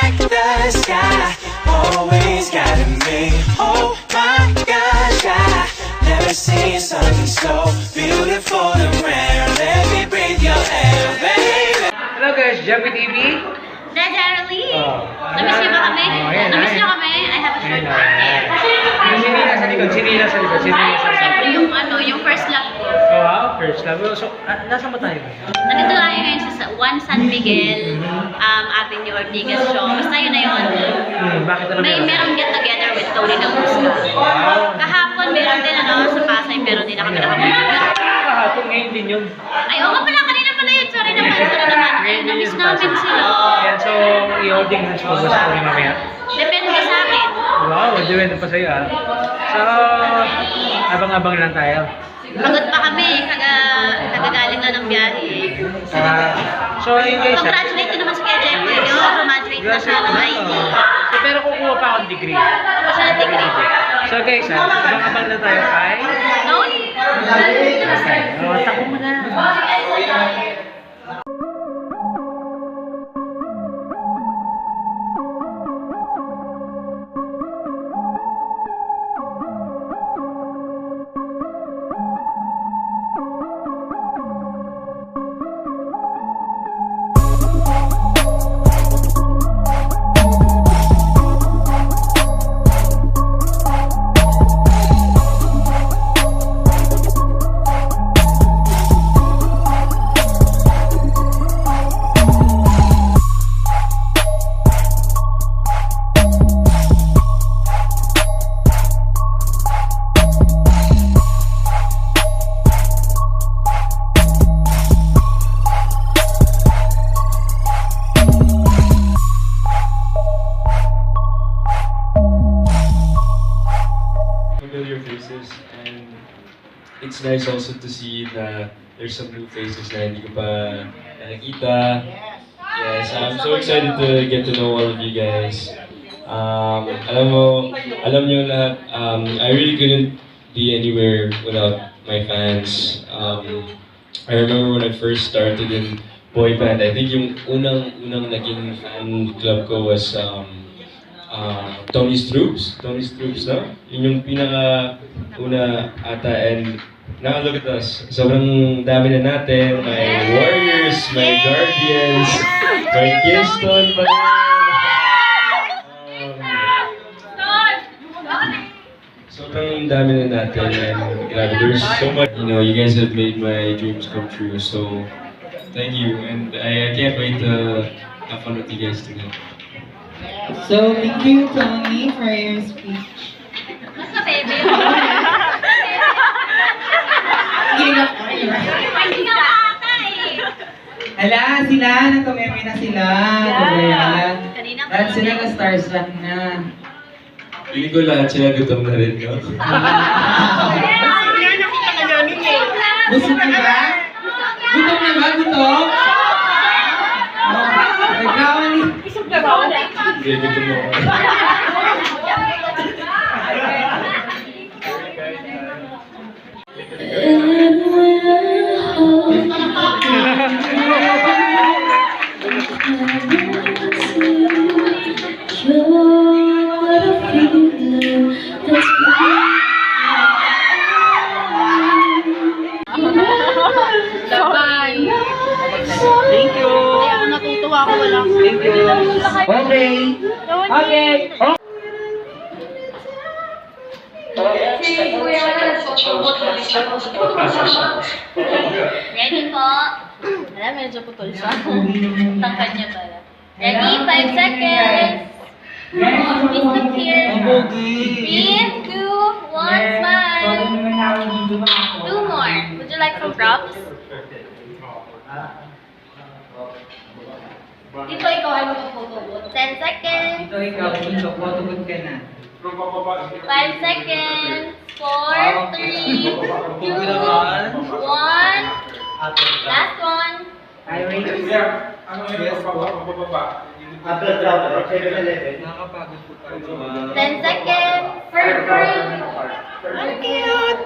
like the sky, always guiding me. Oh my gosh, I never seen something so beautiful and rare. Let me breathe your air, baby. Hello guys, Javi TV. Darrelly! Namiss niyo ba kami? Namiss niyo kami? I have a short Sino nasa likod? Sino nasa likod? Siyempre yung first love ko. Oh, wow, first love. So, nasa ba tayo? Nandito tayo ngayon sa Juan San Miguel Avenue Ortigas show. Basta yun na yun. Bakit ano Merong get together with Tony Nagusca. Kahapon meron din sa Pasay pero hindi na kami nakapunta. Kahapon ngayon din yun. Ay, oo pala, kanina pala yun. Sorry naman. Namiss namin sila. Ayan, so, i-holding hands mo ba sa mamaya? Depende sa akin. Wow, depende pa sa'yo ah. So, abang-abang lang tayo. Pagod pa kami, kagagaling na ng biyahe. So, yun guys. Congratulate naman si Kuya Jeffrey. Graduate na siya ng IT. Pero kukuha pa akong degree. Ako siya ng degree. So guys, abang-abang na tayo kay... No? Okay. Tako mo na. Familiar faces, and it's nice also to see that there's some new faces na hindi ko pa nakikita. Yes, I'm so excited to get to know all of you guys. Alam niyo lahat, I really couldn't be anywhere without my fans. I remember when I first started in boy band, I think yung unang naging fan club ko was Tony's Troops, no? Yun yung pinaka-una ata, and now look at us. Sobrang dami na natin. May Warriors, may Guardians, may Kingston pa rin. Sobrang dami na natin, and grabe, there's so much. You know, you guys have made my dreams come true, so thank you, and I can't wait to have fun with you guys today. So, thank you, Tony, for your speech. Mas ka, baby. Hindi nga ata eh. Hala, sila, nagkameme na sila. Kabayan. Kanina pa Lahat sila kami. na-starstruck na. Feeling ko lahat sila gutom na rin, no? Gusto niyo ba? Gutom na ba? Gutom? Ikaw, ni... Hindi, gutom mo. Thank you. Kaya ako natutuwa ako wala. Thank you. Okay. Okay. Ready po? Alam, medyo putol siya. Tangkad niya pala. Ready? 5 seconds. Please look here. 3, 2, 1, smile. 2 more. Would you like some props? Dito ikaw ay mag-photo booth. 10 seconds. Ito ikaw, ito, photoboot ka na. 5 seconds. 4, 3, 2, 1. Last one. Irene. Yes, Nakakapagod po tayo. 10 seconds. Ang cute.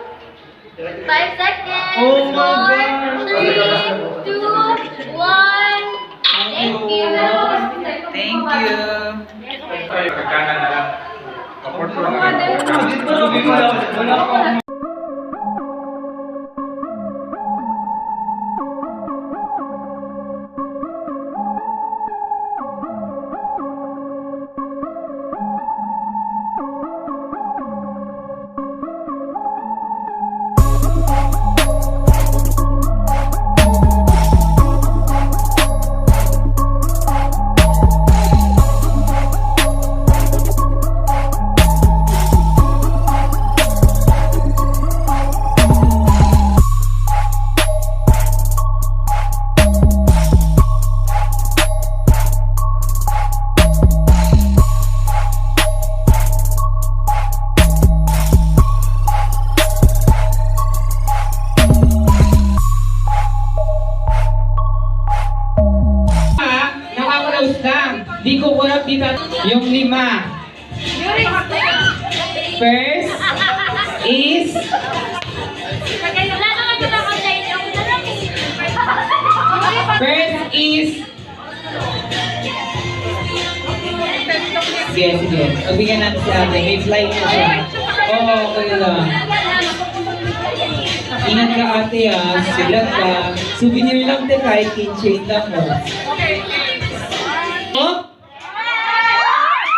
5 seconds. Oh my 4, 3, 2, 1. Thank you. Thank you. Ay, pagkana na lang. Kaport ko lang. Nakaklaus lang. Di ko kurap dito. Yung 5. First is Sige. Pagbigyan natin si ate. May flight na siya. Oo, okay lang. Ingat ka ate ah. Silat ka. Souvenir lang din kahit keychain lang mo. Oh?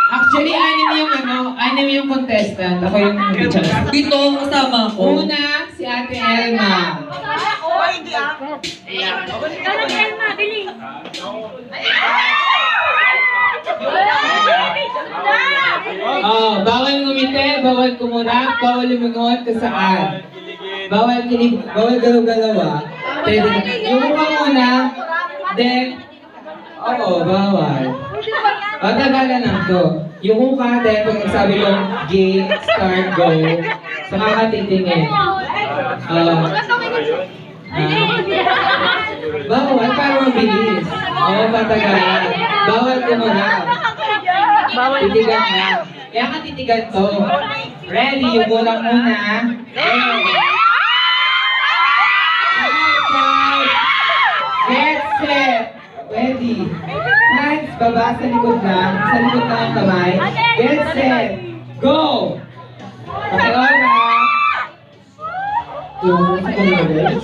Actually, anim yung contestant. Ako yung teacher. Dito, kasama ko. Una, si ate Elma. Oh, bawal ngumiti, bawal kumunap, bawal lumingon kung saan. Bawal kinig, bawal galaw-galaw ah. Pwede na. Yung mukha muna, then, bawal. Patagalan lang to. Yung mukha, then, pag nagsabi ko, game, start, go, saka ka titingin. Bawal, para mabilis. Patagalan. Bawal kumunap. Titigan na. Kaya ka titigan to. Ready, yung bola muna. Get set. Ready. Hands, baba sa likod lang. Sa likod lang ang kamay. Get set. Go! Pakiora. Yung sa kumulit.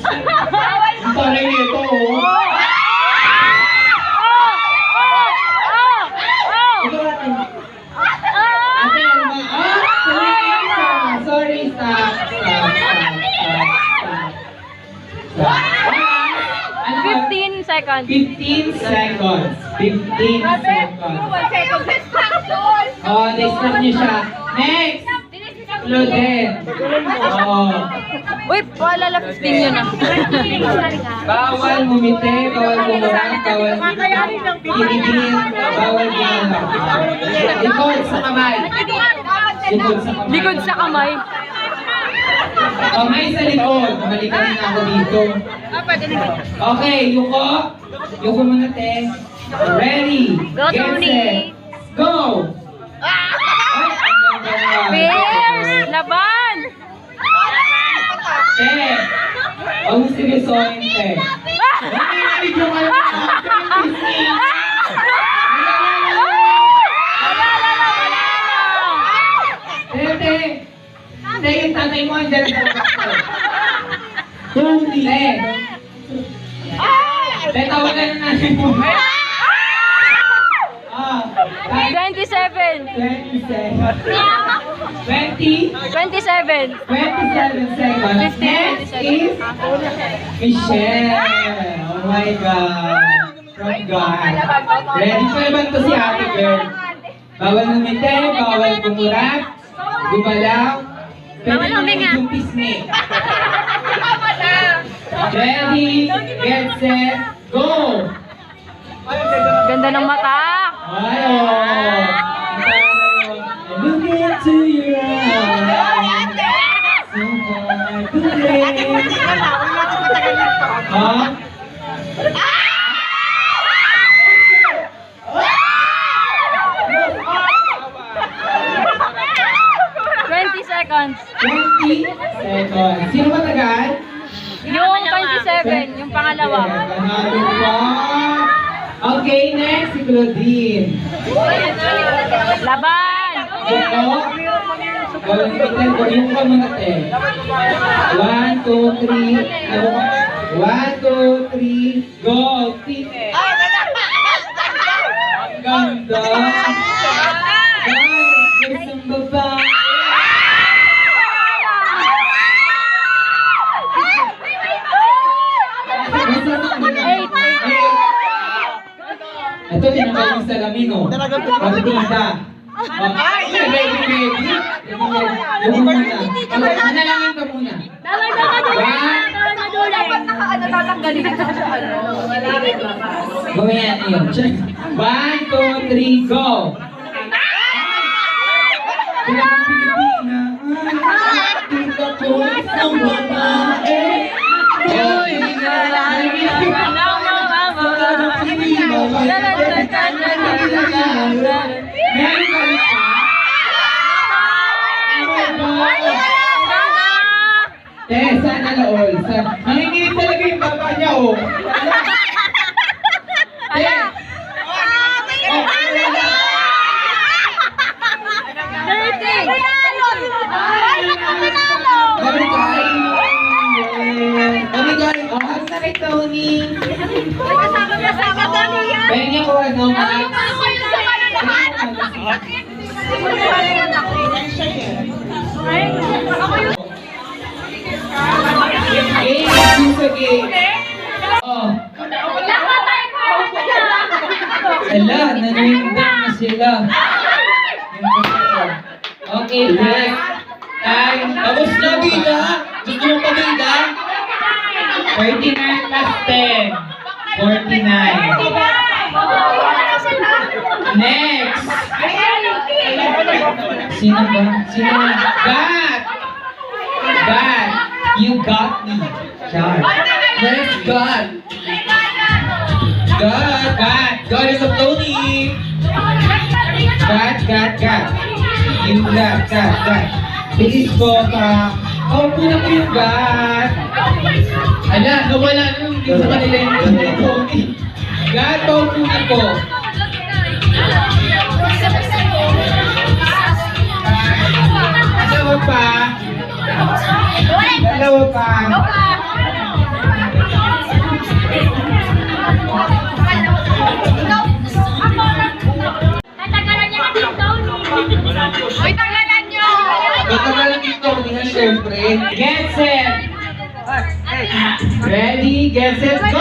Ang taray nito, oh. Sorry, stop. 15 seconds. 15 seconds. 15 seconds. Oh, na-stop niyo siya. Next! Claudette. Uy, paalala 15 yun ah. Bawal ngumiti, bawal kumurang, bawal kinigin, bawal gumalaw. Likod sa kamay. Likod sa kamay. Kamay sa likod. Balikan na ako dito. Okay, yuko. Yuko muna, te. Ready. Go, Get Tony. set. Go! Fierce! Laban! Te. Huwag mo seryosohin, te. Video ka lang. Te. Te, yung tatay mo andyan. Tony. Te, tawagan na natin mo. 27. 20 seconds. 20? 27. 27 seconds. 15, Next 27. is Michelle. Oh my God. From God. Ready pa naman to si ate girl. Bawal ngumiti, bawal kumurat, gumalaw. Pwede naman yung pisngi. Ready, get set, go! Ganda ng mata. Ayaw! Look into your eyes. So hard to breathe. Huh? 20 seconds. 20 seconds. Sino matagal? Yung 27, yung pangalawa. Hanapin pa. Okay, next si Claudine. Laban! Ito. Bawal limited ko. Yung ka muna, te. 1, 2, 3. 1, 2, 3. Go! Tine. Ang ganda. Guys, isang babae. Ito, tinanggal yung salamin, oh. Pagtinda. Ready, ready? Yung muna. Manalangin ka muna. Gawin yan, yun. 1, 2, 3, go! Kailangan Pilipina. Tita ko, isang babae. Oy, meron ka rin pa? Sana all. Nanginginig talaga yung baba niya, oh. Tony. Pengen ko ano, Max? Ala, nanundan na sila. Okay, next. Time. Tapos na, Bida. Gusto mo pa, Bida? 39 plus 10. 49. Next. Sino ba? Sino ba? Gat! Gat! You got me. Char. Next, Gat. Gat! Gat! God is a Tony. Gat, Gat, Gat. You got, Gat. Bilis ko ka. Oh, puna ko yung Gat. Ala, nawala na yung sa kanila yung Tony. Gat, oh, puna ko. Dalawa pa. Dalawa pa. Uy, tagalan nyo! Matagalan dito, hindi siyempre. Get set! Ready, get set, go!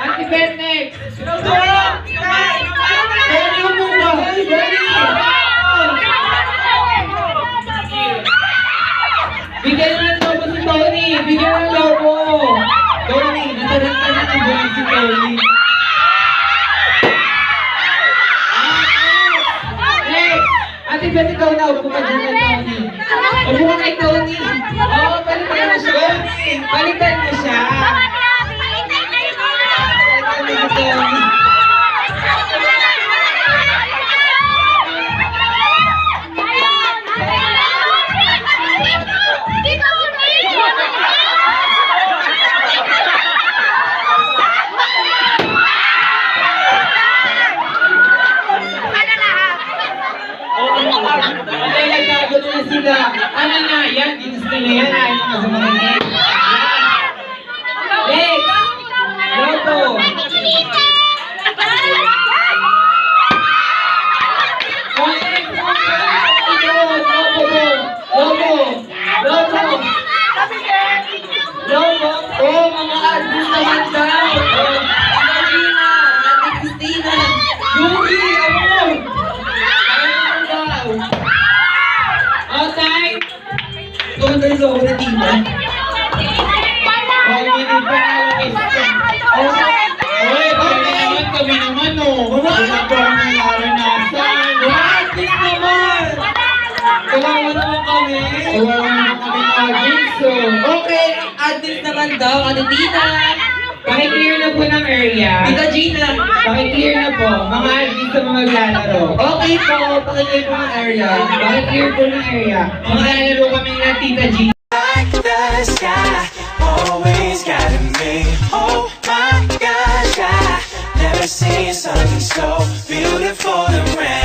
Ate Ben, next! Ready mo muna! Ready! Bigyan na ng lobo si Tony! Bigyan ng lobo! Tony, nataranta na ng buwan si Tony. Next! Ate Ben, ikaw na. Upo ka dyan na, Tony. Upo ka kay Tony. Oo, balikan mo siya. Balikan mo siya. Balikan mo si Tony. Patay, nagkagulo na sila. Ano na? Yan, ginusto na yan. Ayaw na sa mga next. Next! Loto! Lobo! Oh, mga artist naman daw! Marina! Ate Christina! Yuki! Ano? Outside! Ito ang dalawa na tina. Ay, hindi pa alam Oy, kami naman, oh. Ginagawa ng naranasan. Artist naman! Kawawa naman kami. Kawawa naman kami artist, oh. Okay, artist naman daw, Ate Tina. Pakiclear na po ng area. Tita Gina! Pakiclear na po. Mga artista mo maglalaro. Okay po, pakiclear po ng area. Pakiclear po ng area. Maglalaro kami na Tita G. Like the sky, always guiding me. Oh my gosh, I never seen something so beautiful and rare.